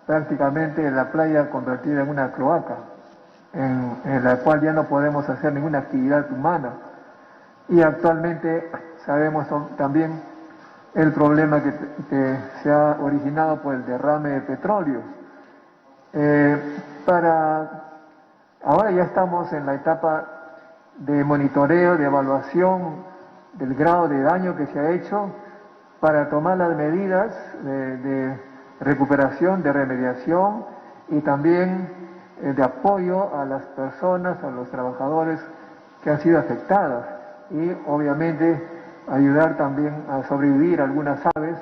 prácticamente la playa convertida en una cloaca, en la cual ya no podemos hacer ninguna actividad humana. Y actualmente sabemos también el problema que se ha originado por el derrame de petróleo. Ahora ya estamos en la etapa de monitoreo, de evaluación del grado de daño que se ha hecho para tomar las medidas de recuperación, de remediación y también de apoyo a las personas, a los trabajadores que han sido afectadas y obviamente ayudar también a sobrevivir algunas aves,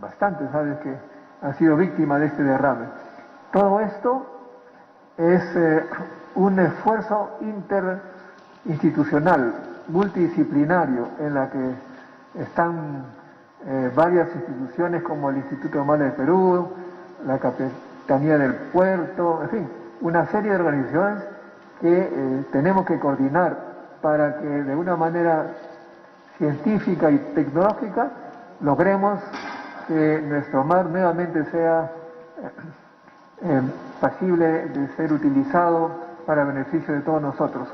bastantes aves que han sido víctimas de este derrame. Todo esto es un esfuerzo interinstitucional, multidisciplinario, en la que están varias instituciones como el Instituto Humano del Perú, la Capitanía del Puerto, en fin, una serie de organizaciones que tenemos que coordinar para que de una manera científica y tecnológica logremos que nuestro mar nuevamente sea pasible de ser utilizado para beneficio de todos nosotros,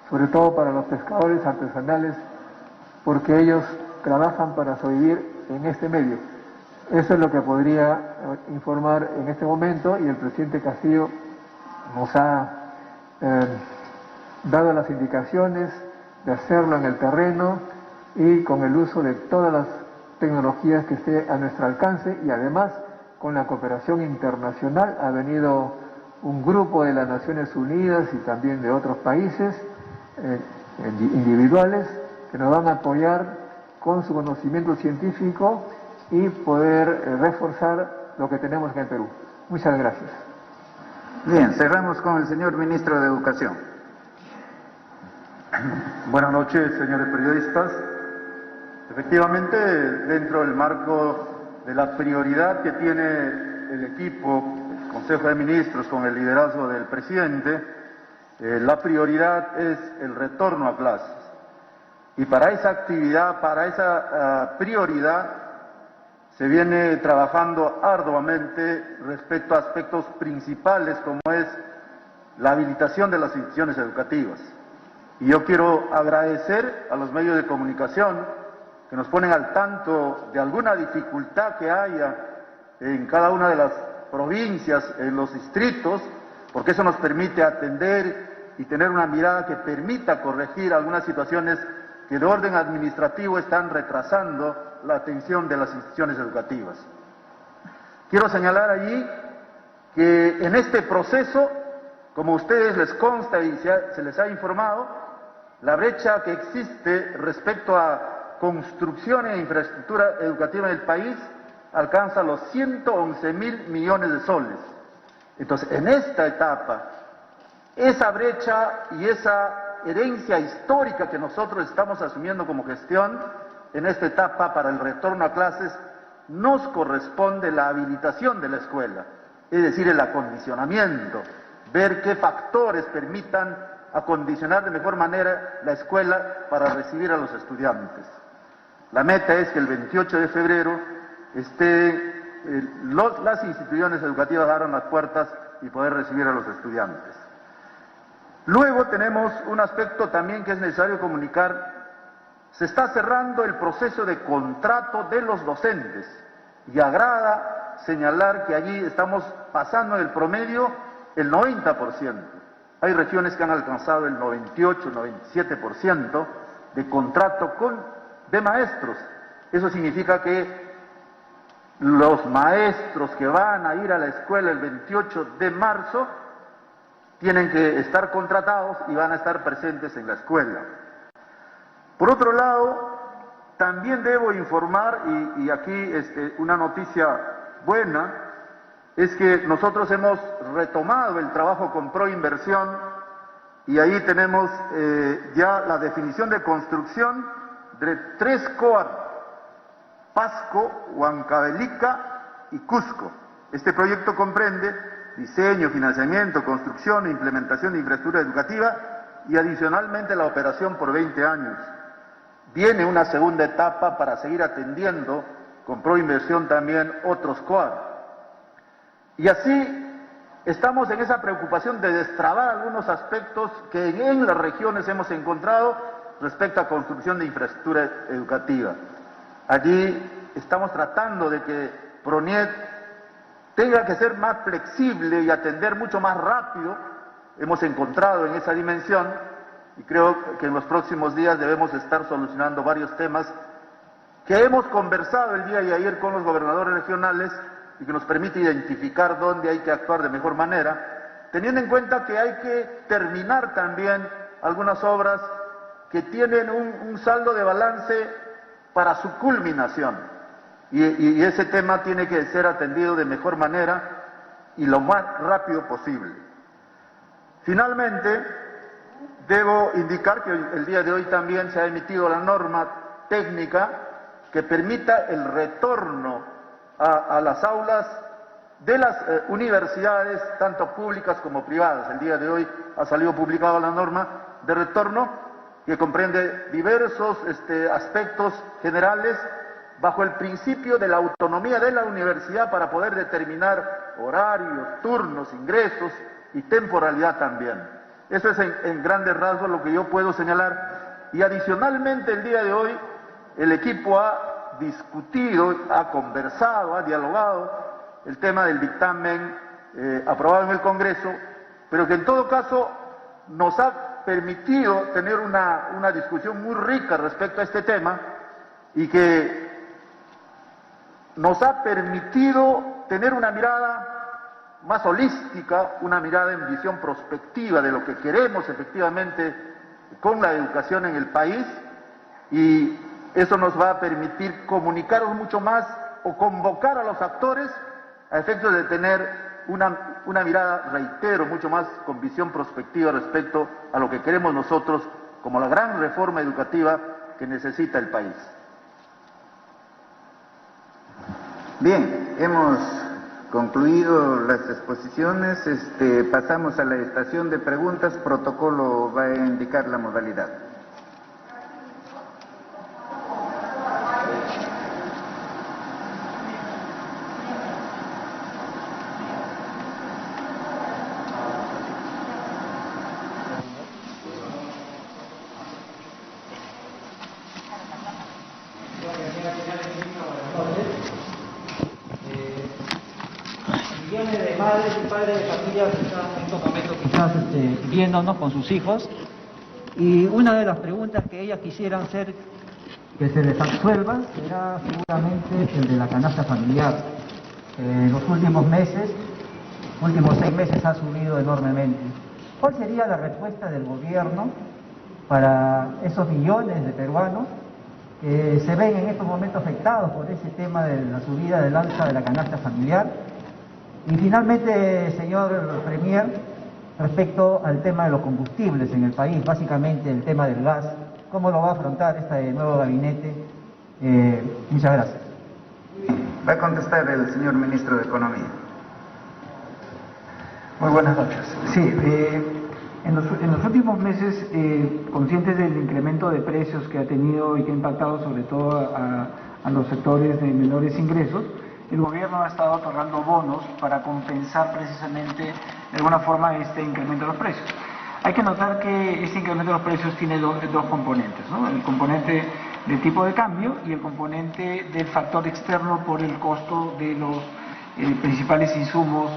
sobre todo para los pescadores artesanales, porque ellos trabajan para sobrevivir en este medio. Eso es lo que podría informar en este momento, y el presidente Castillo nos ha dado las indicaciones de hacerlo en el terreno y con el uso de todas las tecnologías que esté a nuestro alcance, y además con la cooperación internacional. Ha venido un grupo de las Naciones Unidas y también de otros países individuales que nos van a apoyar con su conocimiento científico y poder reforzar lo que tenemos en el Perú. Muchas gracias.
Bien, cerramos con el señor Ministro de Educación.
Buenas noches, señores periodistas. Efectivamente, dentro del marco de la prioridad que tiene el equipo, el Consejo de Ministros, con el liderazgo del presidente, la prioridad es el retorno a clases. Y para esa actividad, para esa prioridad, se viene trabajando arduamente respecto a aspectos principales como es la habilitación de las instituciones educativas. Y yo quiero agradecer a los medios de comunicación que nos ponen al tanto de alguna dificultad que haya en cada una de las provincias, en los distritos, porque eso nos permite atender y tener una mirada que permita corregir algunas situaciones que de orden administrativo están retrasando la atención de las instituciones educativas. Quiero señalar allí que en este proceso, como a ustedes les consta y se les ha informado, la brecha que existe respecto a construcción e infraestructura educativa en el país alcanza los 111.000 millones de soles. Entonces, en esta etapa, esa brecha y esa herencia histórica que nosotros estamos asumiendo como gestión, en esta etapa para el retorno a clases, nos corresponde la habilitación de la escuela, es decir, el acondicionamiento, ver qué factores permitan acondicionar de mejor manera la escuela para recibir a los estudiantes. La meta es que el 28 de febrero las instituciones educativas abran las puertas y poder recibir a los estudiantes. Luego tenemos un aspecto también que es necesario comunicar. Se está cerrando el proceso de contrato de los docentes y agrada señalar que allí estamos pasando en el promedio el 90%. Hay regiones que han alcanzado el 98, 97% de contrato de maestros. Eso significa que los maestros que van a ir a la escuela el 28 de marzo tienen que estar contratados y van a estar presentes en la escuela. Por otro lado, también debo informar, y aquí una noticia buena, es que nosotros hemos retomado el trabajo con Proinversión y ahí tenemos ya la definición de construcción de 3 COAR, Pasco, Huancavelica y Cusco. Este proyecto comprende diseño, financiamiento, construcción e implementación de infraestructura educativa y adicionalmente la operación por 20 años. Viene una segunda etapa para seguir atendiendo con Proinversión también otros COAR. Y así estamos en esa preocupación de destrabar algunos aspectos que en las regiones hemos encontrado respecto a construcción de infraestructura educativa. Allí estamos tratando de que PRONIET tenga que ser más flexible y atender mucho más rápido. Hemos encontrado en esa dimensión y creo que en los próximos días debemos estar solucionando varios temas que hemos conversado el día de ayer con los gobernadores regionales y que nos permite identificar dónde hay que actuar de mejor manera, teniendo en cuenta que hay que terminar también algunas obras que tienen un saldo de balance para su culminación. Y ese tema tiene que ser atendido de mejor manera y lo más rápido posible. Finalmente, debo indicar que el día de hoy también se ha emitido la norma técnica que permita el retorno a las aulas de las universidades, tanto públicas como privadas. El día de hoy ha salido publicada la norma de retorno que comprende diversos aspectos generales bajo el principio de la autonomía de la universidad para poder determinar
horarios, turnos, ingresos y temporalidad también. Eso es en grandes rasgos lo que yo puedo señalar. Y adicionalmente el día de hoy el equipo ha discutido, ha conversado, ha dialogado el tema del dictamen aprobado en el Congreso, pero que en todo caso nos ha permitido tener una discusión muy rica respecto a este tema y que nos ha permitido tener una mirada más holística, una mirada en visión prospectiva de lo que queremos efectivamente con la educación en el país, y eso nos va a permitir comunicarnos mucho más o convocar a los actores a efectos de tener una mirada, reitero, mucho más con visión prospectiva respecto a lo que queremos nosotros como la gran reforma educativa que necesita el país.
Bien, hemos concluido las exposiciones, pasamos a la estación de preguntas. Protocolo va a indicar la modalidad.
Millones de madres y padres de familias están en estos momentos quizás viéndonos con sus hijos, y una de las preguntas que ellas quisieran hacer que se les absuelva será seguramente el de la canasta familiar. En los últimos 6 meses ha subido enormemente. ¿Cuál sería la respuesta del gobierno para esos millones de peruanos que se ven en estos momentos afectados por ese tema de la subida del alza de la canasta familiar? Y finalmente, señor Premier, respecto al tema de los combustibles en el país, básicamente el tema del gas, ¿cómo lo va a afrontar este nuevo gabinete? Muchas gracias.
Va a contestar el señor Ministro de Economía.
Muy buenas noches. Sí, en los últimos meses, conscientes del incremento de precios que ha tenido y que ha impactado sobre todo a los sectores de menores ingresos, el gobierno ha estado otorgando bonos para compensar precisamente de alguna forma este incremento de los precios. Hay que notar que este incremento de los precios tiene dos componentes, ¿no? El componente del tipo de cambio y el componente del factor externo por el costo de los principales insumos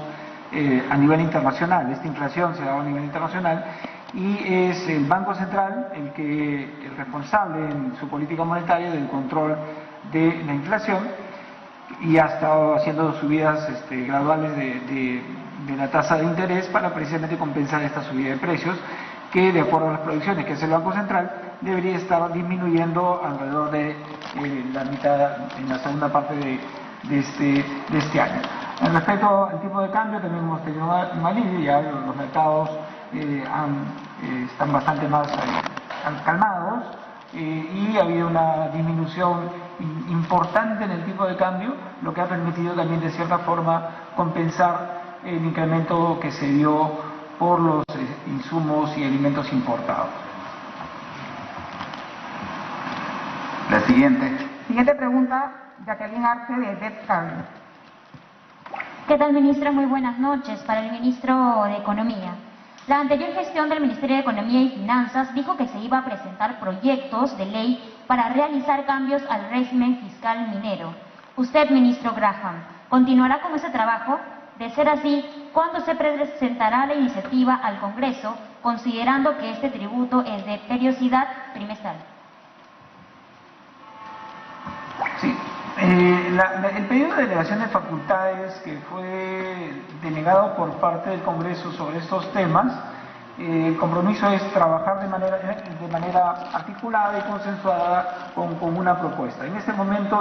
a nivel internacional. Esta inflación se da a nivel internacional y es el Banco Central el responsable en su política monetaria del control de la inflación, y ha estado haciendo subidas graduales de la tasa de interés para precisamente compensar esta subida de precios, que de acuerdo a las proyecciones que hace el Banco Central debería estar disminuyendo alrededor de la mitad en la segunda parte de este año. En respecto al tipo de cambio también hemos tenido un alivio, ya los mercados están bastante más calmados, y ha habido una disminución importante en el tipo de cambio, lo que ha permitido también de cierta forma compensar el incremento que se dio por los insumos y alimentos importados.
La siguiente.
Siguiente pregunta, Jacqueline Arce de DEPCable.
¿Qué tal, ministra? Muy buenas noches. Para el ministro de Economía. La anterior gestión del Ministerio de Economía y Finanzas dijo que se iba a presentar proyectos de ley para realizar cambios al régimen fiscal minero. Usted, ministro Graham, ¿continuará con ese trabajo? De ser así, ¿cuándo se presentará la iniciativa al Congreso, considerando que este tributo es de periodicidad trimestral?
Sí. El pedido de delegación de facultades que fue denegado por parte del Congreso sobre estos temas, el compromiso es trabajar de manera articulada y consensuada con una propuesta. En este momento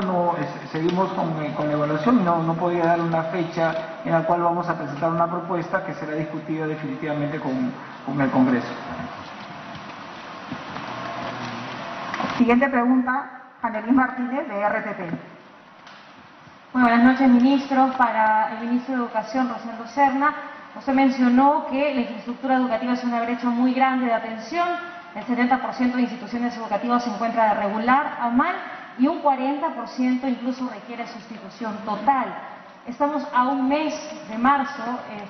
seguimos con la evaluación y no podría dar una fecha en la cual vamos a presentar una propuesta que será discutida definitivamente con el Congreso.
Siguiente pregunta, Annelies Martínez de RTP.
Muy buenas noches, ministro. Para el ministro de Educación, Rosendo Serna, usted mencionó que la infraestructura educativa es una brecha muy grande de atención. El 70% de instituciones educativas se encuentra de regular a mal y un 40% incluso requiere sustitución total. Estamos a un mes de marzo,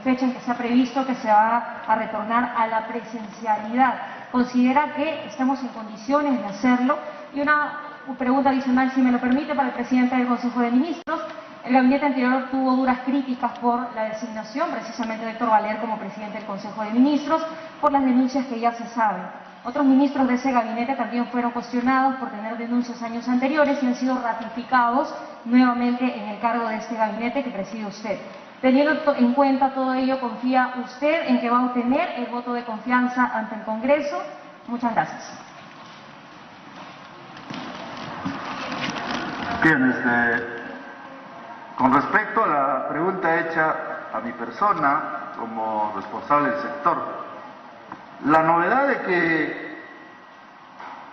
fecha en que se ha previsto que se va a retornar a la presencialidad. ¿Considera que estamos en condiciones de hacerlo? Y una pregunta adicional, si me lo permite, para el presidente del Consejo de Ministros. El gabinete anterior tuvo duras críticas por la designación, precisamente de Héctor Valer como presidente del Consejo de Ministros, por las denuncias que ya se saben. Otros ministros de ese gabinete también fueron cuestionados por tener denuncias años anteriores y han sido ratificados nuevamente en el cargo de este gabinete que preside usted. Teniendo en cuenta todo ello, ¿confía usted en que va a obtener el voto de confianza ante el Congreso? Muchas gracias.
Bien, con respecto a la pregunta hecha a mi persona como responsable del sector, la novedad de que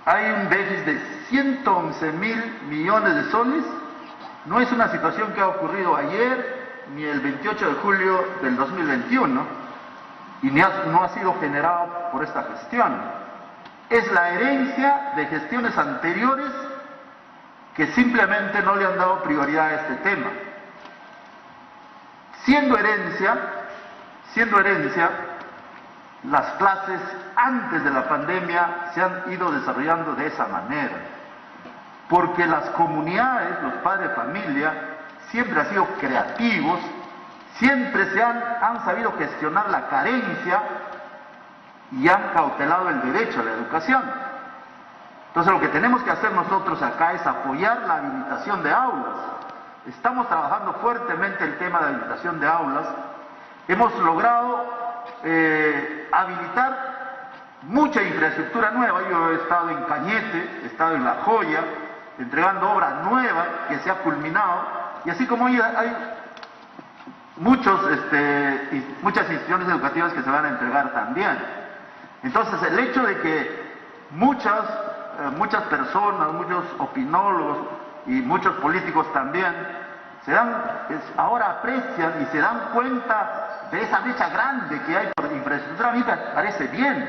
hay un déficit de 111.000 millones de soles no es una situación que ha ocurrido ayer ni el 28 de julio del 2021 y no ha sido generado por esta gestión. Es la herencia de gestiones anteriores que simplemente no le han dado prioridad a este tema. Siendo herencia, las clases antes de la pandemia se han ido desarrollando de esa manera, porque las comunidades, los padres de familia, siempre han sido creativos, siempre han sabido gestionar la carencia y han cautelado el derecho a la educación. Entonces lo que tenemos que hacer nosotros acá es apoyar la habilitación de aulas. Estamos trabajando fuertemente el tema de habilitación de aulas. Hemos logrado habilitar mucha infraestructura nueva. Yo he estado en Cañete, he estado en La Joya, entregando obra nueva que se ha culminado, y así como hay muchas instituciones educativas que se van a entregar también. Entonces el hecho de que muchas personas, muchos opinólogos y muchos políticos también ahora aprecian y se dan cuenta de esa brecha grande que hay por infraestructura, a mí me parece bien,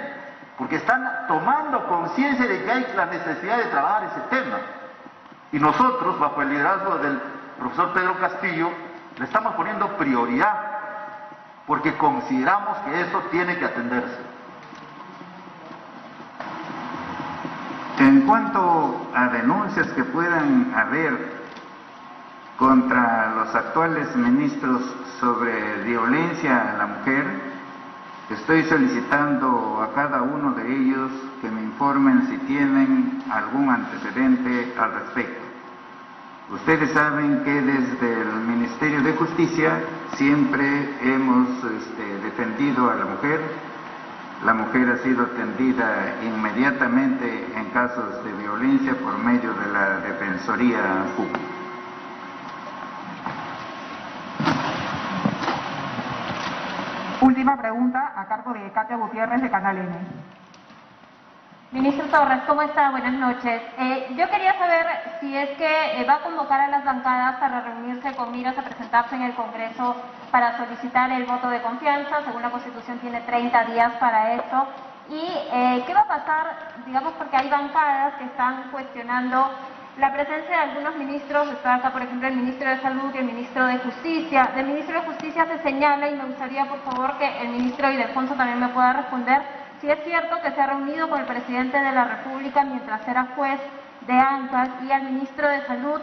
porque están tomando conciencia de que hay la necesidad de trabajar ese tema. Y nosotros, bajo el liderazgo del profesor Pedro Castillo, le estamos poniendo prioridad, porque consideramos que eso tiene que atenderse.
En cuanto a denuncias que puedan haber contra los actuales ministros sobre violencia a la mujer, estoy solicitando a cada uno de ellos que me informen si tienen algún antecedente al respecto. Ustedes saben que desde el Ministerio de Justicia siempre hemos defendido a la mujer. La mujer ha sido atendida inmediatamente en casos de violencia por medio de la Defensoría Pública.
Última pregunta a cargo de Katia Gutiérrez de Canal N.
Ministro Torres, ¿cómo está? Buenas noches. Yo quería saber si es que va a convocar a las bancadas para reunirse con miras a presentarse en el Congreso para solicitar el voto de confianza. Según la Constitución tiene 30 días para eso. ¿Y qué va a pasar, digamos, porque hay bancadas que están cuestionando la presencia de algunos ministros? Está acá, por ejemplo, el ministro de Salud y el ministro de Justicia. Del ministro de Justicia se señala, y me gustaría, por favor, que el ministro Ildefonso también me pueda responder, si es cierto que se ha reunido con el presidente de la República mientras era juez de ANCAS, y al ministro de Salud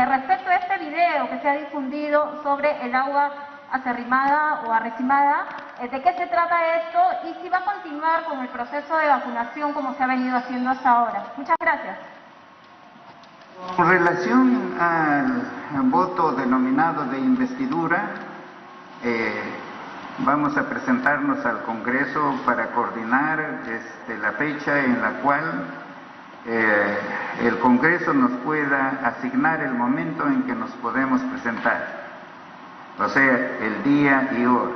respecto a este video que se ha difundido sobre el agua acerrimada o arrecimada, ¿de qué se trata esto? Y si va a continuar con el proceso de vacunación como se ha venido haciendo hasta ahora. Muchas gracias.
Con relación al voto denominado de investidura, vamos a presentarnos al Congreso para coordinar la fecha en la cual el Congreso nos pueda asignar el momento en que nos podemos presentar, o sea, el día y hora.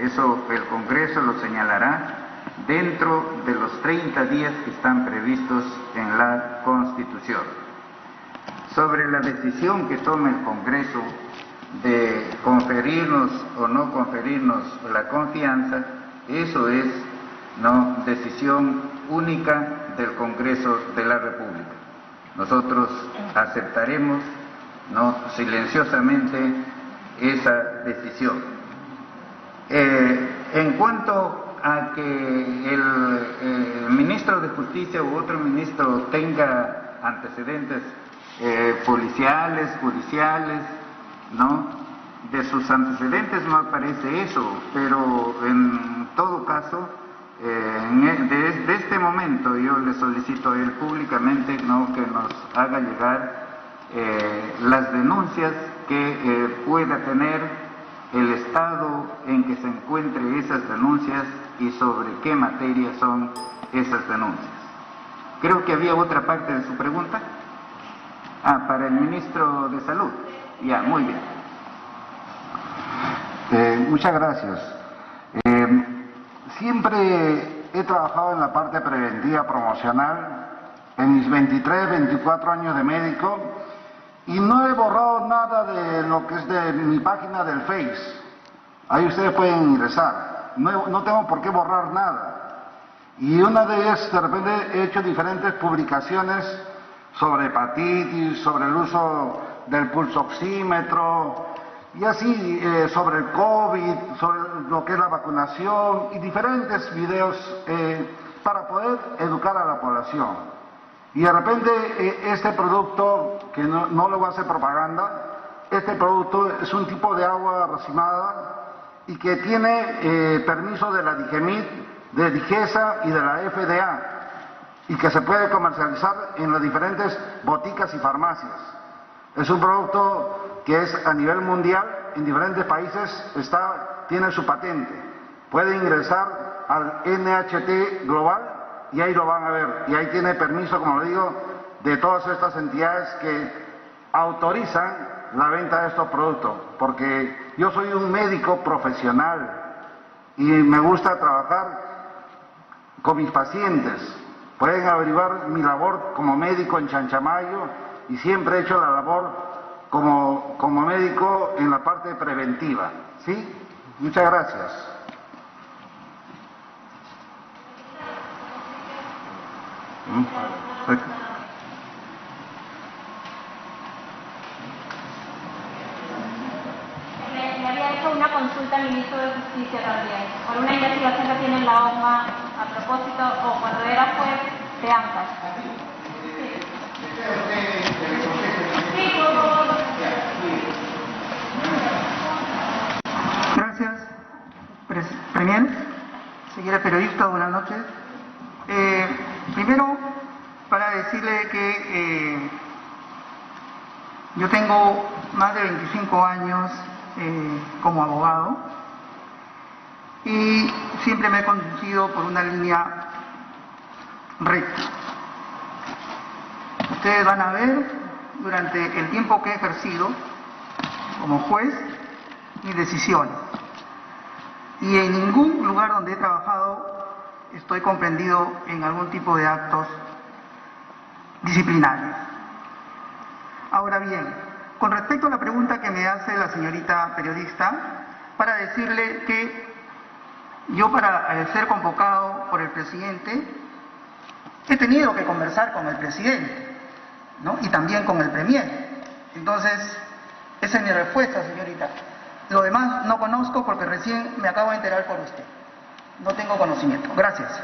Eso el Congreso lo señalará dentro de los 30 días que están previstos en la Constitución. Sobre la decisión que tome el Congreso de conferirnos o no conferirnos la confianza, eso es decisión única del Congreso de la República. Nosotros aceptaremos silenciosamente esa decisión. En cuanto a que el ministro de Justicia u otro ministro tenga antecedentes policiales, judiciales, ¿no? De sus antecedentes no aparece eso, pero en todo caso, de este momento yo le solicito a él públicamente, ¿no?, que nos haga llegar las denuncias que pueda tener el estado en que se encuentre esas denuncias y sobre qué materia son esas denuncias. Creo que había otra parte de su pregunta. Para el ministro de Salud. Ya, muy bien.
Muchas gracias. Siempre he trabajado en la parte preventiva promocional en mis 23, 24 años de médico y no he borrado nada de lo que es de mi página del Face. Ahí ustedes pueden ingresar. No tengo por qué borrar nada. Y una de ellas, de repente, he hecho diferentes publicaciones sobre hepatitis, sobre el uso del pulsoxímetro y así sobre el COVID, sobre lo que es la vacunación y diferentes videos para poder educar a la población. Y de repente este producto, que no le voy a hacer propaganda, este producto es un tipo de agua racimada y que tiene permiso de la DIGEMIT, de DIGESA y de la FDA, y que se puede comercializar en las diferentes boticas y farmacias. Es un producto que es a nivel mundial, en diferentes países tiene su patente. Puede ingresar al NHT Global y ahí lo van a ver. Y ahí tiene permiso, como le digo, de todas estas entidades que autorizan la venta de estos productos. Porque yo soy un médico profesional y me gusta trabajar con mis pacientes. Pueden averiguar mi labor como médico en Chanchamayo y siempre he hecho la labor como médico en la parte preventiva. ¿Sí? Muchas gracias.
Le había hecho una consulta al ministro de Justicia también, por una investigación que tiene en la OMA a propósito, o cuando era juez de ANCAS.
Gracias, Premier. Señora periodista, buenas noches. Primero, para decirle que yo tengo más de 25 años como abogado y siempre me he conducido por una línea recta. Ustedes van a ver durante el tiempo que he ejercido como juez mis decisiones. Y en ningún lugar donde he trabajado estoy comprendido en algún tipo de actos disciplinarios. Ahora bien, con respecto a la pregunta que me hace la señorita periodista, para decirle que yo, para ser convocado por el presidente, he tenido que conversar con el presidente, ¿no? Y también con el premier. Entonces, esa es mi respuesta, señorita. Lo demás no conozco porque recién me acabo de enterar por usted. No tengo conocimiento. Gracias.